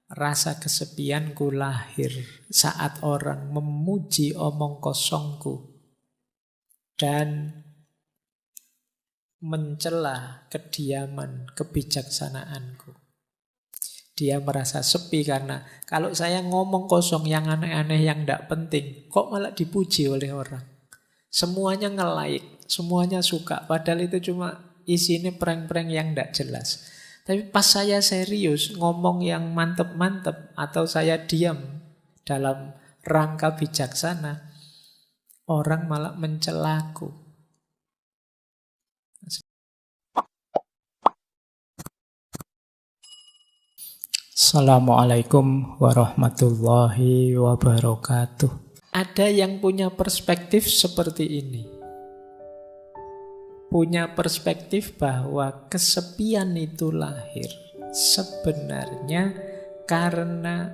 Rasa kesepianku lahir saat orang memuji omong kosongku dan mencela kediaman kebijaksanaanku. Dia merasa sepi karena kalau saya ngomong kosong yang aneh-aneh yang tidak penting, kok malah dipuji oleh orang. Semuanya nge-like, semuanya suka, padahal itu cuma isinya prank-prank yang tidak jelas. Tapi pas saya serius ngomong yang mantep-mantep atau saya diam dalam rangka bijaksana, orang malah mencelaku. Assalamualaikum warahmatullahi wabarakatuh. Ada yang punya perspektif seperti ini. Punya perspektif bahwa kesepian itu lahir sebenarnya karena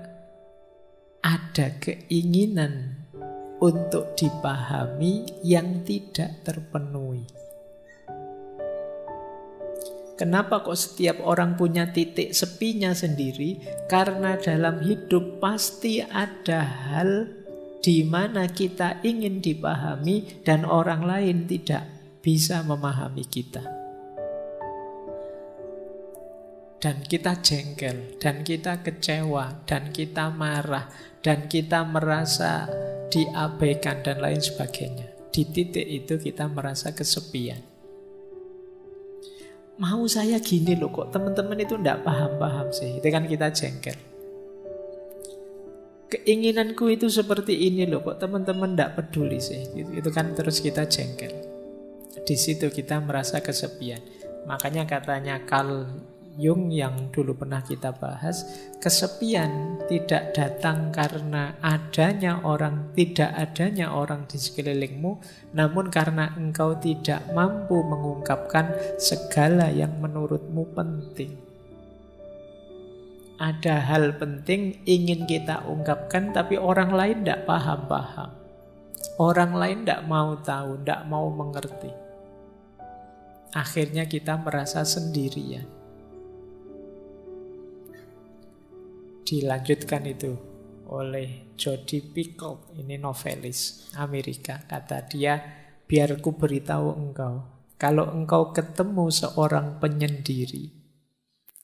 ada keinginan untuk dipahami yang tidak terpenuhi. Kenapa kok setiap orang punya titik sepinya sendiri? Karena dalam hidup pasti ada hal di mana kita ingin dipahami dan orang lain tidak bisa memahami kita. Dan kita jengkel, dan kita kecewa, dan kita marah, dan kita merasa diabaikan dan lain sebagainya. Di titik itu kita merasa kesepian. Mau saya gini loh, kok teman-teman itu tidak paham-paham sih. Itu kan kita jengkel. Keinginanku itu seperti ini loh, kok teman-teman tidak peduli sih. Itu kan terus kita jengkel. Di situ kita merasa kesepian. Makanya katanya Carl Jung yang dulu pernah kita bahas, kesepian tidak datang karena tidak adanya orang di sekelilingmu, namun karena engkau tidak mampu mengungkapkan segala yang menurutmu penting. Ada hal penting ingin kita ungkapkan, tapi orang lain tidak paham-paham. Orang lain tidak mau tahu, tidak mau mengerti. Akhirnya kita merasa sendirian. Dilanjutkan itu oleh Jodi Picoult, ini novelis Amerika. Kata dia, biar ku beritahu engkau, kalau engkau ketemu seorang penyendiri,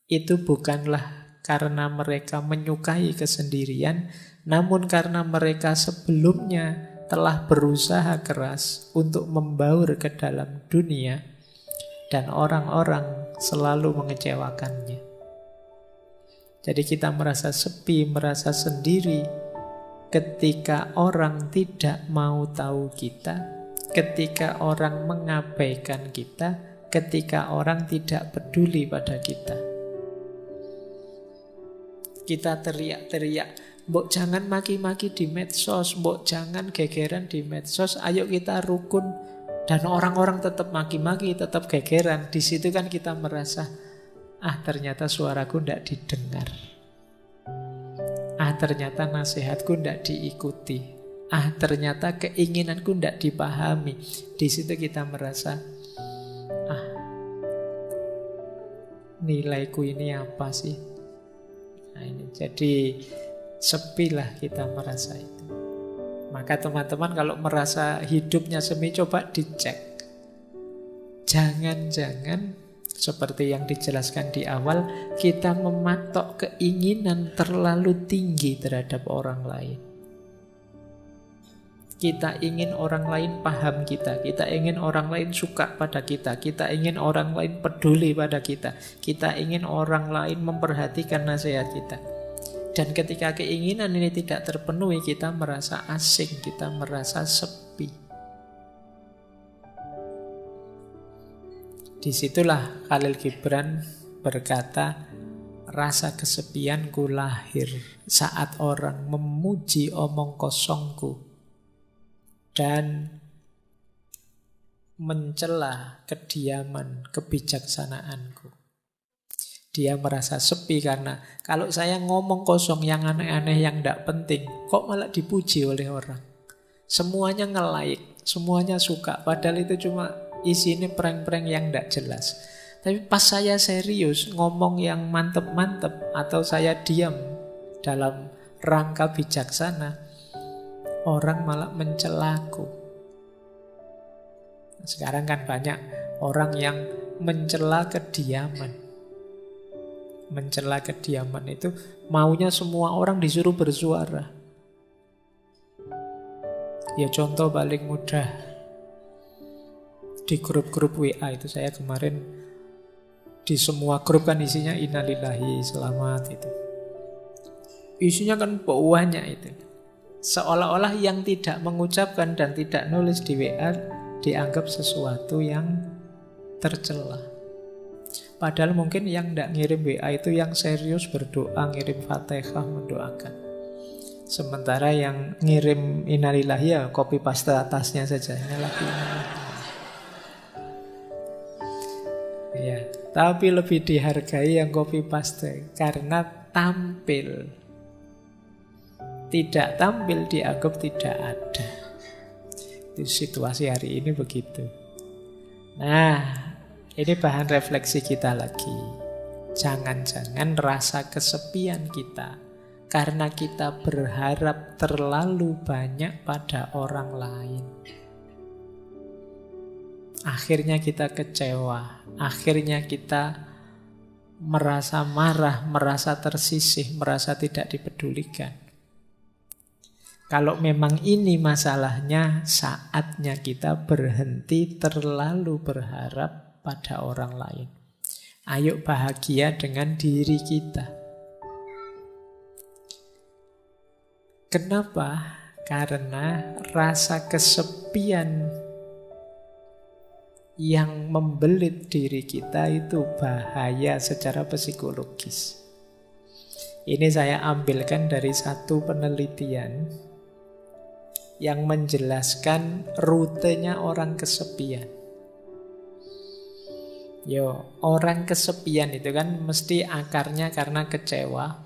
itu bukanlah karena mereka menyukai kesendirian, namun karena mereka sebelumnya telah berusaha keras untuk membaur ke dalam dunia, dan orang-orang selalu mengecewakannya. Jadi kita merasa sepi, merasa sendiri ketika orang tidak mau tahu kita, ketika orang mengabaikan kita, ketika orang tidak peduli pada kita. Kita teriak-teriak, mbok jangan maki-maki di medsos, mbok jangan gegeran di medsos, ayo kita rukun. Dan orang-orang tetap maki-maki, tetap gegeran. Di situ kan kita merasa, ternyata suaraku tidak didengar. Ternyata nasihatku tidak diikuti. Ternyata keinginanku tidak dipahami. Di situ kita merasa, nilaiku ini apa sih? Ini jadi sepilah kita merasa itu. Maka teman-teman kalau merasa hidupnya semi, coba dicek. Jangan-jangan seperti yang dijelaskan di awal, kita mematok keinginan terlalu tinggi terhadap orang lain. Kita ingin orang lain paham kita ingin orang lain suka pada kita ingin orang lain peduli pada kita ingin orang lain memperhatikan nasihat kita. Dan ketika keinginan ini tidak terpenuhi, kita merasa asing, kita merasa sepi. Disitulah Khalil Gibran berkata, rasa kesepianku lahir saat orang memuji omong kosongku dan mencela kediaman kebijaksanaanku. Dia merasa sepi karena kalau saya ngomong kosong yang aneh-aneh yang tidak penting, kok malah dipuji oleh orang. Semuanya nge-like, semuanya suka, padahal itu cuma isinya prank-prank yang tidak jelas. Tapi pas saya serius ngomong yang mantep-mantep atau saya diam dalam rangka bijaksana, orang malah mencelaku. Sekarang kan banyak orang yang mencela kediaman. Mencela kediaman itu maunya semua orang disuruh bersuara. Ya contoh paling mudah, di grup-grup WA itu saya kemarin di semua grup kan isinya innalillahi, selamat itu. Isinya kan banyak itu. Seolah-olah yang tidak mengucapkan dan tidak nulis di WA dianggap sesuatu yang tercela. Padahal mungkin yang tidak ngirim WA itu yang serius berdoa, ngirim Fatihah, mendoakan. Sementara yang ngirim innalillahi ya copy paste atasnya saja. Ya, tapi lebih dihargai yang copy paste karena tampil. Tidak tampil dianggap tidak ada. Itu situasi hari ini begitu. Nah, ini bahan refleksi kita lagi. Jangan-jangan rasa kesepian kita karena kita berharap terlalu banyak pada orang lain. Akhirnya kita kecewa, akhirnya kita merasa marah, merasa tersisih, merasa tidak dipedulikan. Kalau memang ini masalahnya, saatnya kita berhenti terlalu berharap pada orang lain. Ayo bahagia dengan diri kita. Kenapa? Karena rasa kesepian yang membelit diri kita itu bahaya secara psikologis. Ini saya ambilkan dari satu penelitian yang menjelaskan rutenya orang kesepian. Orang kesepian itu kan mesti akarnya karena kecewa,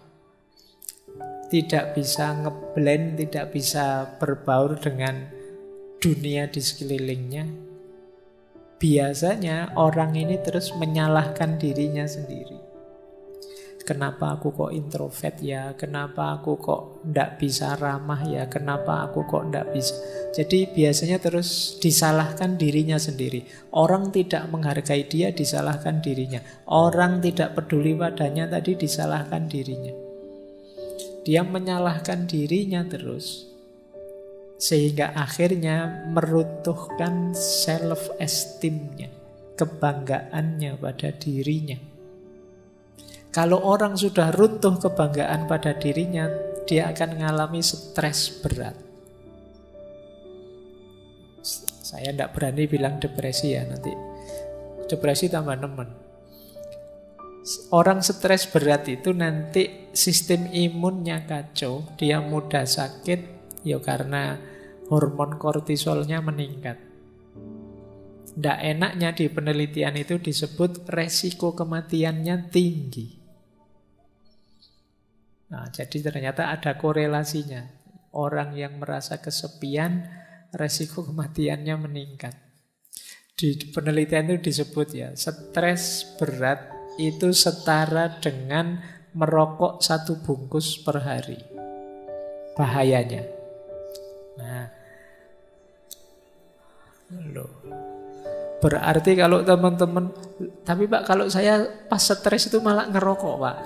tidak bisa ngeblend, tidak bisa berbaur dengan dunia di sekelilingnya. Biasanya orang ini terus menyalahkan dirinya sendiri. Kenapa aku kok introvert ya? Kenapa aku kok ndak bisa ramah ya? Kenapa aku kok ndak bisa? Jadi biasanya terus disalahkan dirinya sendiri. Orang tidak menghargai dia, disalahkan dirinya. Orang tidak peduli padanya, tadi disalahkan dirinya. Dia menyalahkan dirinya terus, sehingga akhirnya meruntuhkan self-esteem-nya, kebanggaannya pada dirinya. Kalau orang sudah runtuh kebanggaan pada dirinya, dia akan mengalami stres berat. Saya tidak berani bilang depresi ya, nanti depresi tambah nemen. Orang stres berat itu nanti sistem imunnya kacau, dia mudah sakit, ya karena hormon kortisolnya meningkat. Tidak enaknya di penelitian itu disebut resiko kematiannya tinggi. Nah, jadi ternyata ada korelasinya. Orang yang merasa kesepian, resiko kematiannya meningkat. Di penelitian itu disebut ya, stres berat itu setara dengan merokok 1 bungkus per hari. Bahayanya. Nah, loh. Berarti kalau teman-teman, tapi Pak kalau saya pas stres itu malah ngerokok Pak.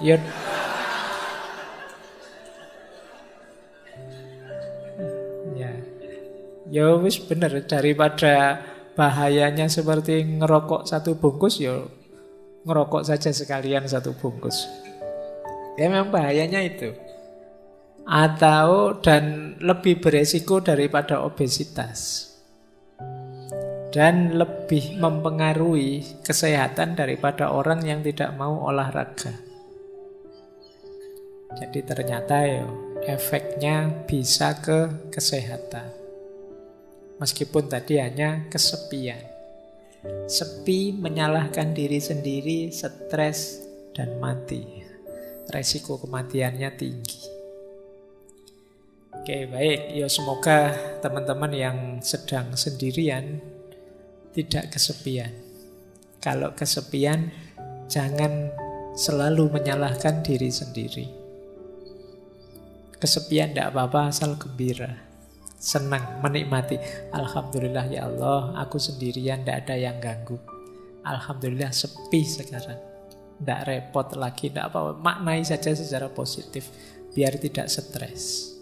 Ya wis bener, daripada bahayanya seperti ngerokok 1 bungkus, ya ngerokok saja sekalian 1 bungkus. Ya memang bahayanya itu. Atau dan lebih beresiko daripada obesitas. Dan lebih mempengaruhi kesehatan daripada orang yang tidak mau olahraga. Jadi ternyata ya efeknya bisa ke kesehatan. Meskipun tadi hanya kesepian. Sepi, menyalahkan diri sendiri, stres, dan mati. Resiko kematiannya tinggi. Oke, baik. Ya semoga teman-teman yang sedang sendirian tidak kesepian. Kalau kesepian, jangan selalu menyalahkan diri sendiri. Kesepian tidak apa-apa, asal gembira. Senang, menikmati. Alhamdulillah ya Allah, aku sendirian, tidak ada yang ganggu. Alhamdulillah sepi sekarang. Tidak repot lagi, tidak apa-apa. Maknai saja secara positif, biar tidak stres.